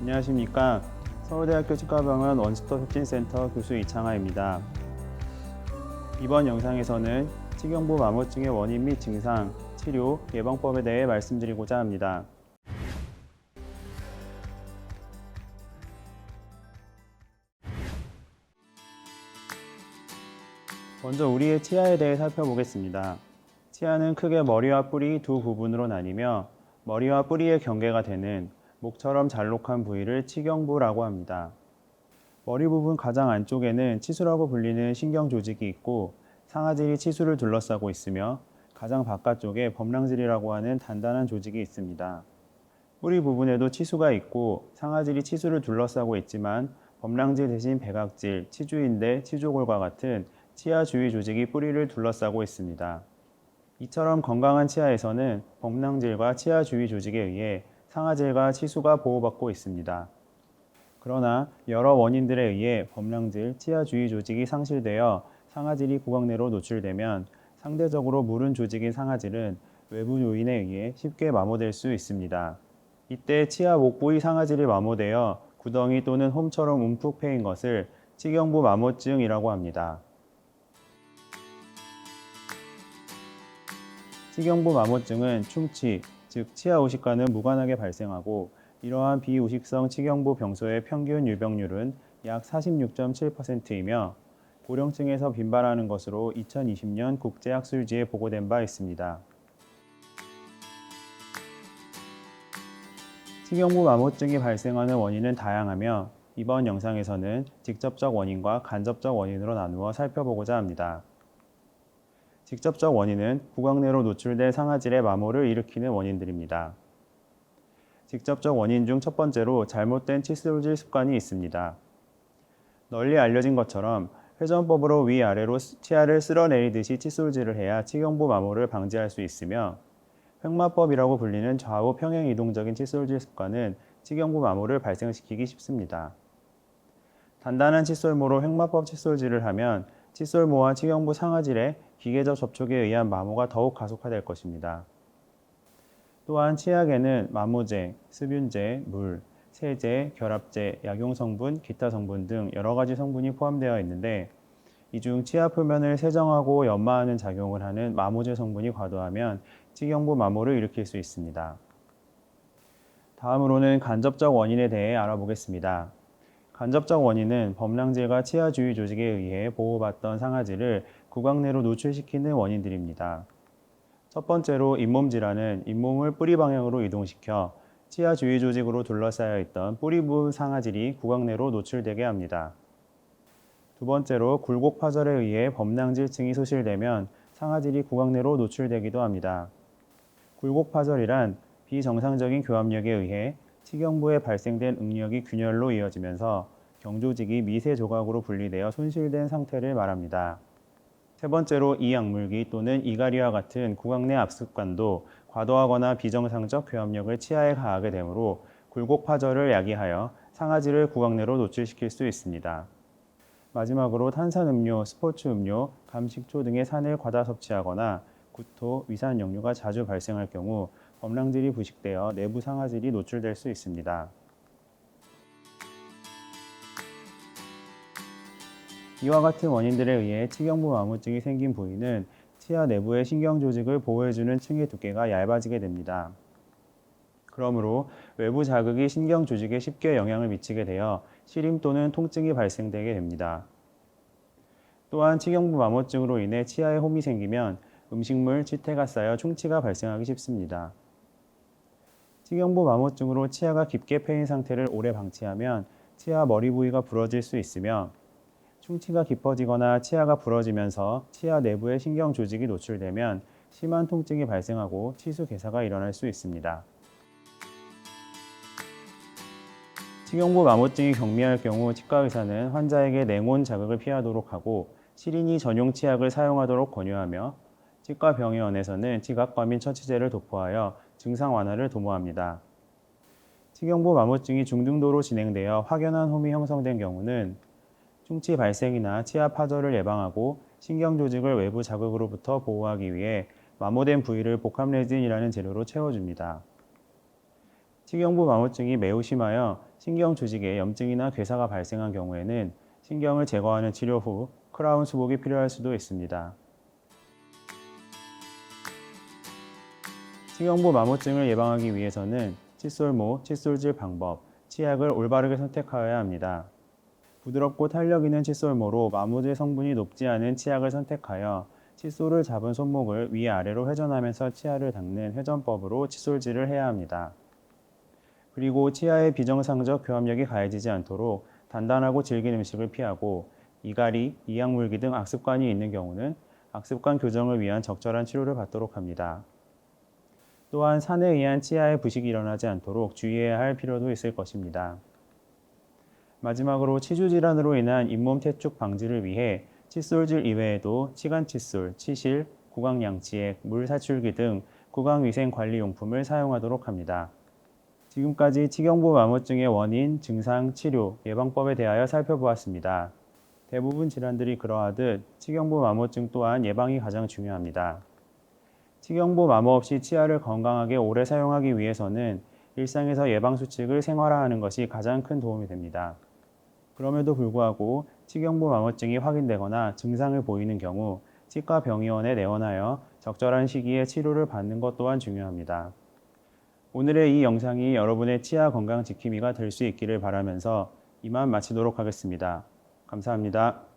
안녕하십니까. 서울대학교 치과병원 원스톱 혁신센터 교수 이창하입니다. 이번 영상에서는 치경부 마모증의 원인 및 증상, 치료, 예방법에 대해 말씀드리고자 합니다. 먼저 우리의 치아에 대해 살펴보겠습니다. 치아는 크게 머리와 뿌리 두 부분으로 나뉘며 머리와 뿌리의 경계가 되는 목처럼 잘록한 부위를 치경부라고 합니다. 머리 부분 가장 안쪽에는 치수라고 불리는 신경 조직이 있고 상아질이 치수를 둘러싸고 있으며 가장 바깥쪽에 범랑질이라고 하는 단단한 조직이 있습니다. 뿌리 부분에도 치수가 있고 상아질이 치수를 둘러싸고 있지만 범랑질 대신 백악질, 치주인대, 치조골과 같은 치아 주위 조직이 뿌리를 둘러싸고 있습니다. 이처럼 건강한 치아에서는 범랑질과 치아 주위 조직에 의해 상아질과 치수가 보호받고 있습니다. 그러나 여러 원인들에 의해 범랑질, 치아 주위 조직이 상실되어 상아질이 구강 내로 노출되면 상대적으로 무른 조직인 상아질은 외부 요인에 의해 쉽게 마모될 수 있습니다. 이때 치아 목 부위 상아질이 마모되어 구덩이 또는 홈처럼 움푹 패인 것을 치경부 마모증이라고 합니다. 치경부 마모증은 충치, 즉 치아 우식과는 무관하게 발생하고 이러한 비우식성 치경부 병소의 평균 유병률은 약 46.7%이며 고령층에서 빈발하는 것으로 2020년 국제학술지에 보고된 바 있습니다. 치경부 마모증이 발생하는 원인은 다양하며 이번 영상에서는 직접적 원인과 간접적 원인으로 나누어 살펴보고자 합니다. 직접적 원인은 구강 내로 노출된 상아질의 마모를 일으키는 원인들입니다. 직접적 원인 중 첫 번째로 잘못된 칫솔질 습관이 있습니다. 널리 알려진 것처럼 회전법으로 위아래로 치아를 쓸어내리듯이 칫솔질을 해야 치경부 마모를 방지할 수 있으며 횡마법이라고 불리는 좌우 평행 이동적인 칫솔질 습관은 치경부 마모를 발생시키기 쉽습니다. 단단한 칫솔모로 횡마법 칫솔질을 하면 칫솔모와 치경부 상아질의 기계적 접촉에 의한 마모가 더욱 가속화될 것입니다. 또한 치약에는 마모제, 습윤제, 물, 세제, 결합제, 약용성분, 기타 성분 등 여러 가지 성분이 포함되어 있는데 이 중 치아 표면을 세정하고 연마하는 작용을 하는 마모제 성분이 과도하면 치경부 마모를 일으킬 수 있습니다. 다음으로는 간접적 원인에 대해 알아보겠습니다. 간접적 원인은 범랑질과 치아 주위 조직에 의해 보호받던 상아질을 구강 내로 노출시키는 원인들입니다. 첫 번째로 잇몸 질환은 잇몸을 뿌리 방향으로 이동시켜 치아 주위 조직으로 둘러싸여 있던 뿌리 부분 상아질이 구강 내로 노출되게 합니다. 두 번째로 굴곡 파절에 의해 범랑질층이 소실되면 상아질이 구강 내로 노출되기도 합니다. 굴곡 파절이란 비정상적인 교합력에 의해 치경부에 발생된 응력이 균열로 이어지면서 경조직이 미세 조각으로 분리되어 손실된 상태를 말합니다. 세 번째로 이악물기 또는 이갈이와 같은 구강 내 압습관도 과도하거나 비정상적 교합력을 치아에 가하게 되므로 굴곡 파절을 야기하여 상아질을 구강 내로 노출시킬 수 있습니다. 마지막으로 탄산음료, 스포츠 음료, 감식초 등의 산을 과다 섭취하거나 구토, 위산 역류가 자주 발생할 경우 범랑질이 부식되어 내부 상아질이 노출될 수 있습니다. 이와 같은 원인들에 의해 치경부 마모증이 생긴 부위는 치아 내부의 신경 조직을 보호해주는 층의 두께가 얇아지게 됩니다. 그러므로 외부 자극이 신경 조직에 쉽게 영향을 미치게 되어 시림 또는 통증이 발생되게 됩니다. 또한 치경부 마모증으로 인해 치아에 홈이 생기면 음식물, 치태가 쌓여 충치가 발생하기 쉽습니다. 치경부 마모증으로 치아가 깊게 패인 상태를 오래 방치하면 치아 머리 부위가 부러질 수 있으며 충치가 깊어지거나 치아가 부러지면서 치아 내부의 신경 조직이 노출되면 심한 통증이 발생하고 치수 괴사가 일어날 수 있습니다. 치경부 마모증이 경미할 경우 치과 의사는 환자에게 냉온 자극을 피하도록 하고 시린이 전용 치약을 사용하도록 권유하며 치과 병의원에서는 지각과 민 처치제를 도포하여 증상 완화를 도모합니다. 치경부 마모증이 중등도로 진행되어 확연한 홈이 형성된 경우는 충치 발생이나 치아 파절을 예방하고 신경 조직을 외부 자극으로부터 보호하기 위해 마모된 부위를 복합레진이라는 재료로 채워줍니다. 치경부 마모증이 매우 심하여 신경 조직에 염증이나 괴사가 발생한 경우에는 신경을 제거하는 치료 후 크라운 수복이 필요할 수도 있습니다. 치경부 마모증을 예방하기 위해서는 칫솔모, 칫솔질 방법, 치약을 올바르게 선택하여야 합니다. 부드럽고 탄력 있는 칫솔모로 마모제 성분이 높지 않은 치약을 선택하여 칫솔을 잡은 손목을 위아래로 회전하면서 치아를 닦는 회전법으로 칫솔질을 해야 합니다. 그리고 치아의 비정상적 교합력이 가해지지 않도록 단단하고 질긴 음식을 피하고 이갈이, 이약물기 등 악습관이 있는 경우는 악습관 교정을 위한 적절한 치료를 받도록 합니다. 또한 산에 의한 치아의 부식이 일어나지 않도록 주의해야 할 필요도 있을 것입니다. 마지막으로 치주 질환으로 인한 잇몸 퇴축 방지를 위해 칫솔질 이외에도 치간 칫솔, 치실, 구강 양치액, 물 사출기 등 구강 위생 관리 용품을 사용하도록 합니다. 지금까지 치경부 마모증의 원인, 증상, 치료, 예방법에 대하여 살펴보았습니다. 대부분 질환들이 그러하듯 치경부 마모증 또한 예방이 가장 중요합니다. 치경부 마모 없이 치아를 건강하게 오래 사용하기 위해서는 일상에서 예방수칙을 생활화하는 것이 가장 큰 도움이 됩니다. 그럼에도 불구하고 치경부 마모증이 확인되거나 증상을 보이는 경우 치과 병의원에 내원하여 적절한 시기에 치료를 받는 것 또한 중요합니다. 오늘의 이 영상이 여러분의 치아 건강 지킴이가 될 수 있기를 바라면서 이만 마치도록 하겠습니다. 감사합니다.